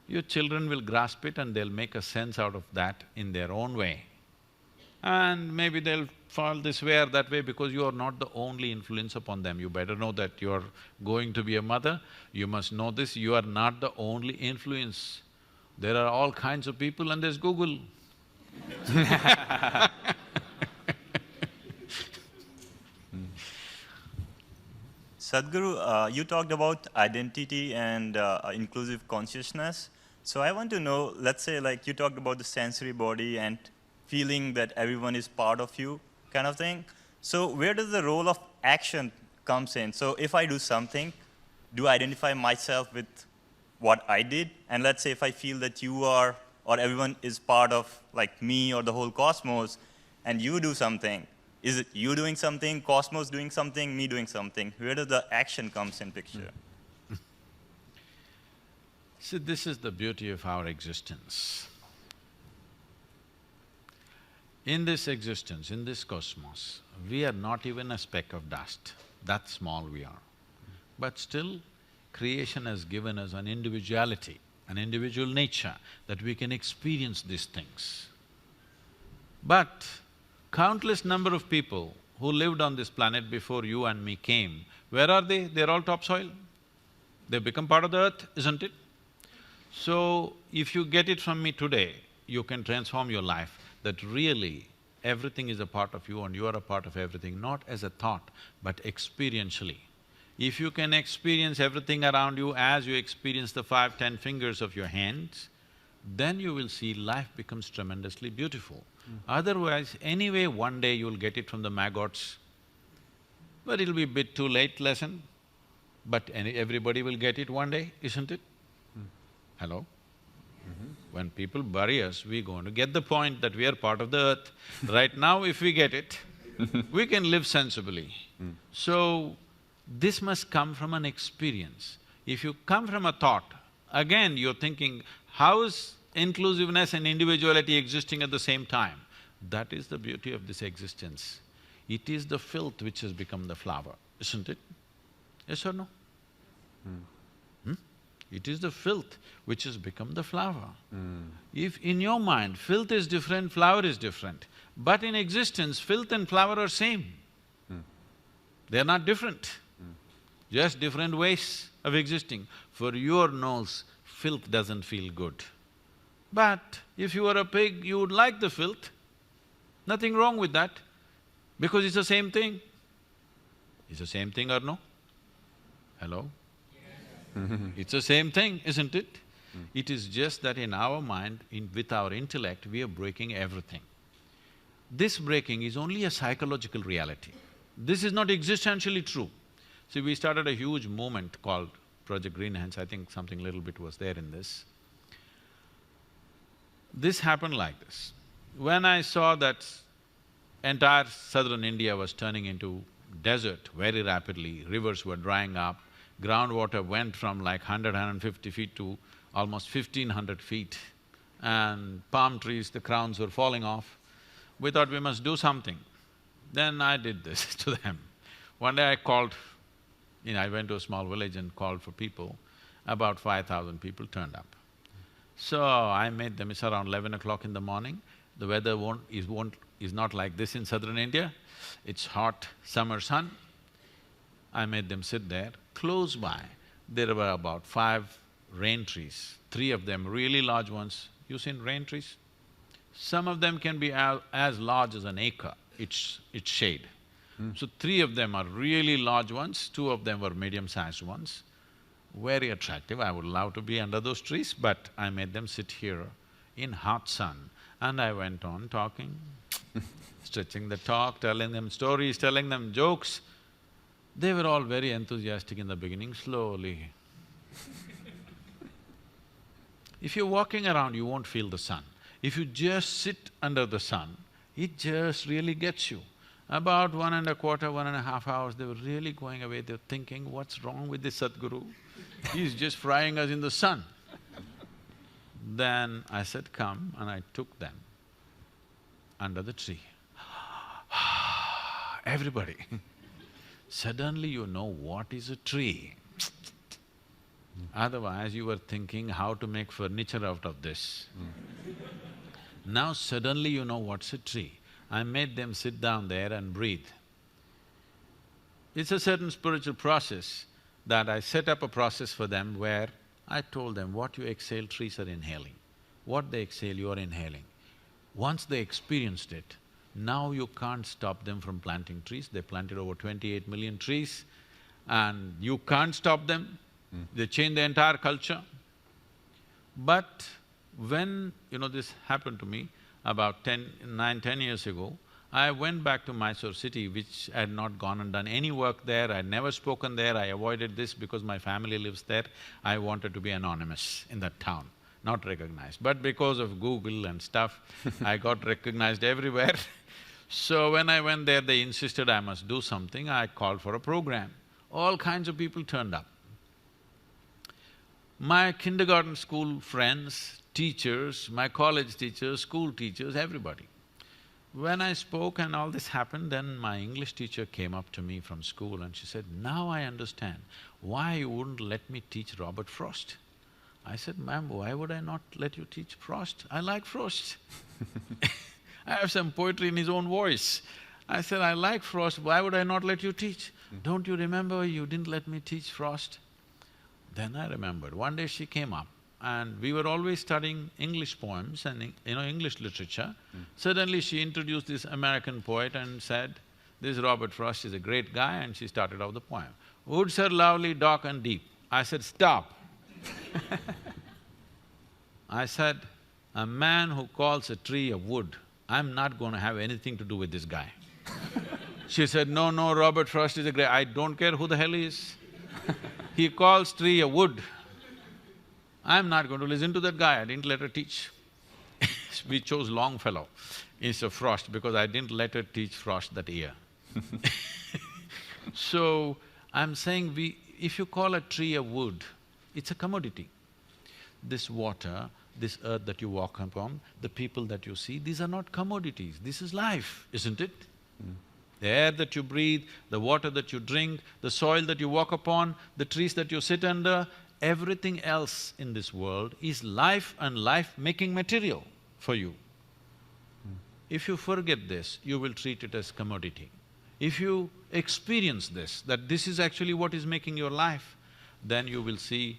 your children will grasp it and they'll make a sense out of that in their own way. And maybe they'll fall this way or that way because you are not the only influence upon them. You better know that you're going to be a mother, you must know this, you are not the only influence. There are all kinds of people and there's Google. Sadhguru, you talked about identity and inclusive consciousness. So I want to know, let's say like you talked about the sensory body and feeling that everyone is part of you kind of thing. So where does the role of action comes in? So if I do something, do I identify myself with what I did? And let's say if I feel that you are or everyone is part of like me or the whole cosmos and you do something, is it you doing something, cosmos doing something, me doing something? Where does the action comes in picture? See, this is the beauty of our existence. In this existence, in this cosmos, we are not even a speck of dust, that small we are. But still, creation has given us an individuality, an individual nature, that we can experience these things. But countless number of people who lived on this planet before you and me came, where are they? They're all topsoil. They've become part of the earth, isn't it? So, if you get it from me today, you can transform your life, that really everything is a part of you and you are a part of everything, not as a thought, but experientially. If you can experience everything around you as you experience the 5, 10 fingers of your hands, then you will see life becomes tremendously beautiful. Otherwise, anyway, one day you'll get it from the maggots, but it'll be a bit too late lesson, but everybody will get it one day, isn't it? Hello? When people bury us, we're going to get the point that we are part of the earth. Right now, if we get it, we can live sensibly. So, this must come from an experience. If you come from a thought, again you're thinking, how is inclusiveness and individuality existing at the same time? That is the beauty of this existence. It is the filth which has become the flower, isn't it? Yes or no? It is the filth which has become the flower. If in your mind filth is different, flower is different, but in existence filth and flower are same. They're not different, just different ways of existing. For your nose, filth doesn't feel good. But if you were a pig, you would like the filth. Nothing wrong with that, because it's the same thing. It's the same thing or no? Hello? It's the same thing, isn't it? It is just that in our mind, with our intellect, we are breaking everything. This breaking is only a psychological reality. This is not existentially true. See, we started a huge movement called Project Green Hands, I think something little bit was there in this. This happened like this. When I saw that entire southern India was turning into desert very rapidly, rivers were drying up, groundwater went from like 150 feet to almost 1,500 feet, and palm trees, the crowns were falling off, we thought we must do something. Then I did this to them. One day I called, I went to a small village and called for people. About 5,000 people turned up. So I made them, it's around 11 o'clock in the morning. The weather is not like this in southern India. It's hot summer sun. I made them sit there. Close by, there were about 5 rain trees, 3 of them really large ones. You seen rain trees? Some of them can be as large as an acre, its shade. So 3 of them are really large ones, 2 of them were medium-sized ones. Very attractive, I would love to be under those trees, but I made them sit here in hot sun. And I went on talking, stretching the talk, telling them stories, telling them jokes. They were all very enthusiastic in the beginning, slowly. If you're walking around, you won't feel the sun. If you just sit under the sun, it just really gets you. About 1.25, 1.5 hours, they were really going away, they were thinking, what's wrong with this Sadhguru? He's just frying us in the sun. Then I said, come, and I took them under the tree. Everybody. Suddenly you know what is a tree. Otherwise you were thinking how to make furniture out of this. Now suddenly you know what's a tree. I made them sit down there and breathe. It's a certain spiritual process that I set up a process for them where I told them, what you exhale, trees are inhaling. What they exhale, you are inhaling. Once they experienced it, now you can't stop them from planting trees. They planted over 28 million trees and you can't stop them. They changed the entire culture. But when, this happened to me about 9–10 years ago, I went back to Mysore city, which I had not gone and done any work there, I had never spoken there, I avoided this because my family lives there. I wanted to be anonymous in that town, not recognized. But because of Google and stuff, I got recognized everywhere. So when I went there, they insisted I must do something, I called for a program. All kinds of people turned up. My kindergarten school friends, teachers, my college teachers, school teachers, everybody. When I spoke and all this happened, then my English teacher came up to me from school and she said, now I understand why you wouldn't let me teach Robert Frost. I said, ma'am, why would I not let you teach Frost? I like Frost. I have some poetry in his own voice. I said, I like Frost, why would I not let you teach? Don't you remember you didn't let me teach Frost? Then I remembered, one day she came up and we were always studying English poems and English literature. Suddenly she introduced this American poet and said, this Robert Frost is a great guy, and she started off the poem. Woods are lovely, dark and deep. I said, stop. I said, a man who calls a tree a wood, I'm not going to have anything to do with this guy. She said, no, Robert Frost is a great… I don't care who the hell he is. He calls tree a wood. I'm not going to listen to that guy, I didn't let her teach. We chose Longfellow instead of Frost because I didn't let her teach Frost that year. So, I'm saying if you call a tree a wood, it's a commodity. This water, this earth that you walk upon, the people that you see, these are not commodities, this is life, isn't it? The air that you breathe, the water that you drink, the soil that you walk upon, the trees that you sit under, everything else in this world is life and life-making material for you. If you forget this, you will treat it as commodity. If you experience this, that this is actually what is making your life, then you will see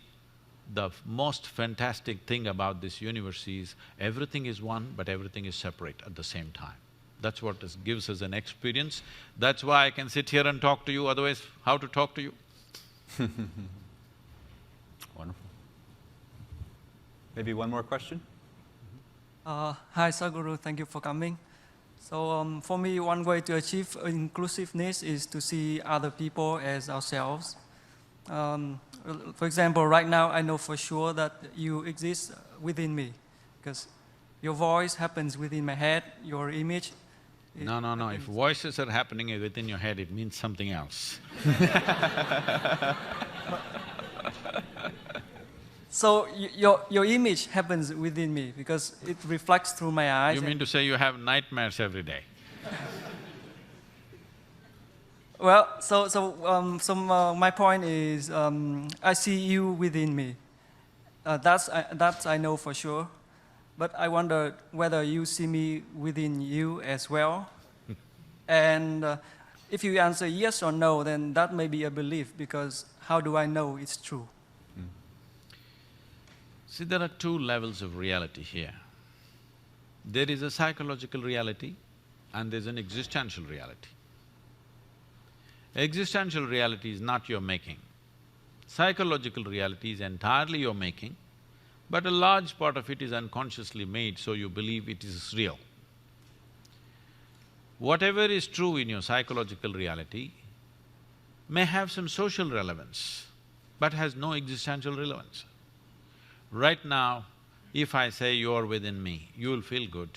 the most fantastic thing about this universe is everything is one, but everything is separate at the same time. That's what gives us an experience. That's why I can sit here and talk to you, otherwise how to talk to you? Wonderful. Maybe one more question? Hi Sadhguru, thank you for coming. So for me, one way to achieve inclusiveness is to see other people as ourselves. For example, right now, I know for sure that you exist within me, because your voice happens within my head, your image. No. If voices are happening within your head, it means something else. So your image happens within me because it reflects through my eyes. You mean to say you have nightmares every day? Well, my point is, I see you within me. That's I know for sure. But I wonder whether you see me within you as well. And if you answer yes or no, then that may be a belief, because how do I know it's true? See, there are two levels of reality here. There is a psychological reality and there's an existential reality. Existential reality is not your making. Psychological reality is entirely your making, but a large part of it is unconsciously made, so you believe it is real. Whatever is true in your psychological reality may have some social relevance, but has no existential relevance. Right now, if I say you're within me, you'll feel good.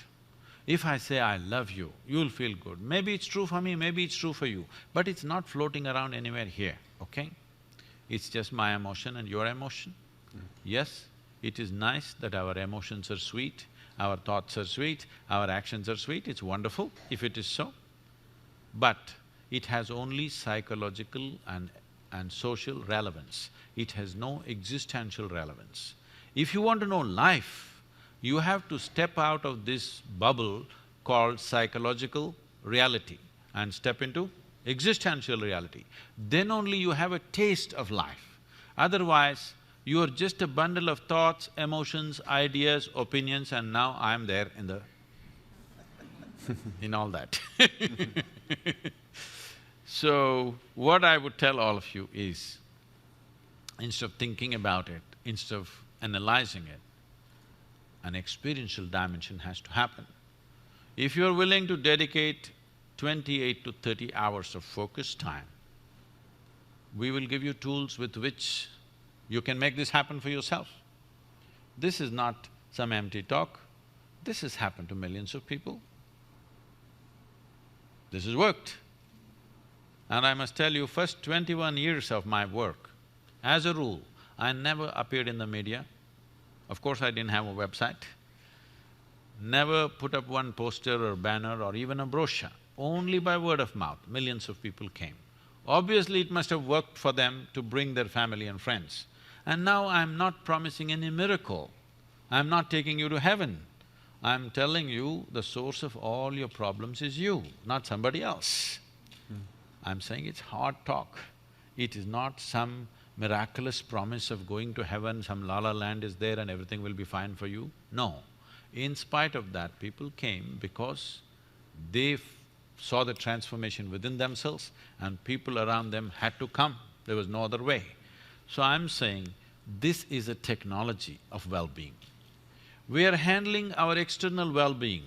If I say I love you, you'll feel good. Maybe it's true for me, maybe it's true for you, but it's not floating around anywhere here, okay? It's just my emotion and your emotion. Yes, it is nice that our emotions are sweet, our thoughts are sweet, our actions are sweet, it's wonderful if it is so. But it has only psychological and social relevance. It has no existential relevance. If you want to know life, you have to step out of this bubble called psychological reality and step into existential reality. Then only you have a taste of life. Otherwise, you are just a bundle of thoughts, emotions, ideas, opinions, and now I'm there in the… in all that. So, what I would tell all of you is, instead of thinking about it, instead of analyzing it, an experiential dimension has to happen. If you're willing to dedicate 28 to 30 hours of focused time, we will give you tools with which you can make this happen for yourself. This is not some empty talk, this has happened to millions of people. This has worked. And I must tell you, first 21 years of my work, as a rule, I never appeared in the media. Of course, I didn't have a website. Never put up one poster or banner or even a brochure. Only by word of mouth, millions of people came. Obviously, it must have worked for them to bring their family and friends. And now I'm not promising any miracle. I'm not taking you to heaven. I'm telling you the source of all your problems is you, not somebody else. I'm saying it's hard talk. It is not some miraculous promise of going to heaven, some la-la land is there and everything will be fine for you. No. In spite of that, people came because they saw the transformation within themselves and people around them had to come. There was no other way. So I'm saying, this is a technology of well-being. We are handling our external well-being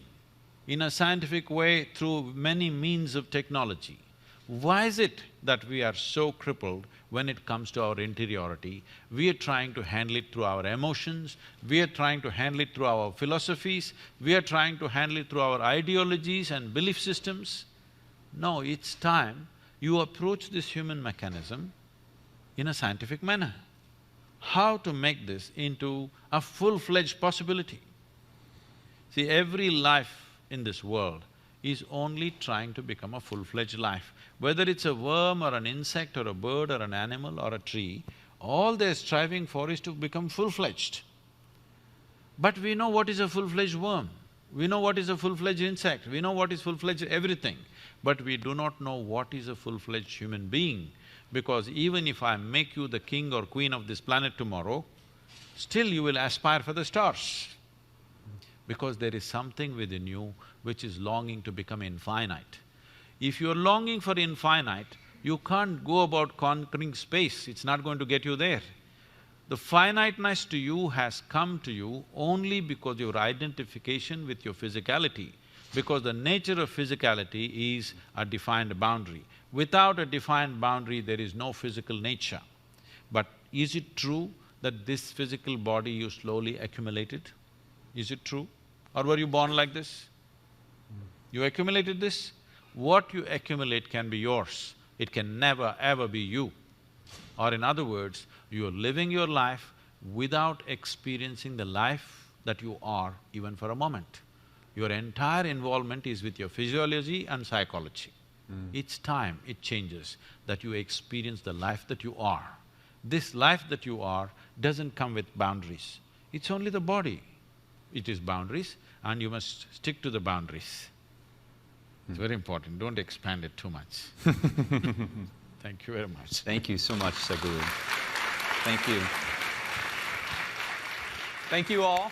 in a scientific way through many means of technology. Why is it that we are so crippled when it comes to our interiority? We are trying to handle it through our emotions, we are trying to handle it through our philosophies, we are trying to handle it through our ideologies and belief systems. No, it's time you approach this human mechanism in a scientific manner. How to make this into a full-fledged possibility? See, every life in this world is only trying to become a full-fledged life. Whether it's a worm or an insect or a bird or an animal or a tree, all they're striving for is to become full-fledged. But we know what is a full-fledged worm, we know what is a full-fledged insect, we know what is full-fledged everything, but we do not know what is a full-fledged human being, because even if I make you the king or queen of this planet tomorrow, still you will aspire for the stars. Because there is something within you which is longing to become infinite. If you're longing for infinite, you can't go about conquering space, it's not going to get you there. The finiteness to you has come to you only because your identification with your physicality. because the nature of physicality is a defined boundary. Without a defined boundary, there is no physical nature. But is it true that this physical body you slowly accumulated? Is it true? Or were you born like this? You accumulated this? What you accumulate can be yours. It can never ever be you. Or in other words, you are living your life without experiencing the life that you are even for a moment. Your entire involvement is with your physiology and psychology. Each time it changes that you experience the life that you are. This life that you are doesn't come with boundaries. It's only the body. It is boundaries and you must stick to the boundaries. It's very important, don't expand it too much. Thank you very much. Thank you so much, Sadhguru. Thank you. Thank you all.